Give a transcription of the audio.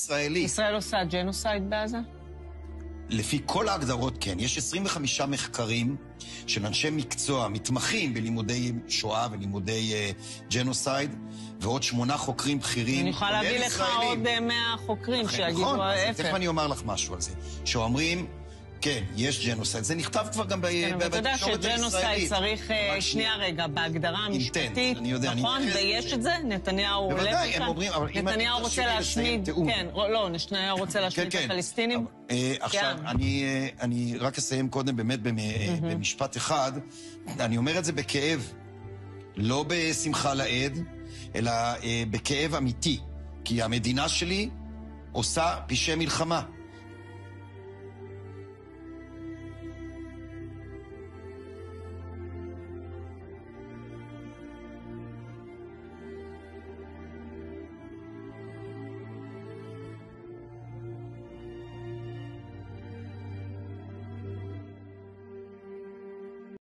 ישראלי. ישראל עושה ג'נוסייד בעזה? לפי כל ההגדרות כן. יש 25 מחקרים של אנשי מקצוע, מתמחים בלימודי שואה ולימודי ג'נוסייד, ועוד 8 חוקרים בכירים. אני יכולה להביא לך עוד 100 חוקרים שיגידו ההפך. נכון, תכף אני אומר לך משהו על זה. שאומרים, כן, יש ג'נוסייד. זה נכתב כבר גם בתקשורת הישראלית. אתה יודע שג'נוסייד צריך, שנייה רגע, בהגדרה המשפטית, נכון? ויש את זה? נתניהו עולה כאן? נתניהו רוצה להשמיד, כן, לא, נתניהו רוצה להשמיד את הפלסטינים? עכשיו, אני רק אסיים קודם באמת במשפט אחד. אני אומר את זה בכאב, לא בשמחה לעד, אלא בכאב אמיתי. כי המדינה שלי עושה פשעי מלחמה.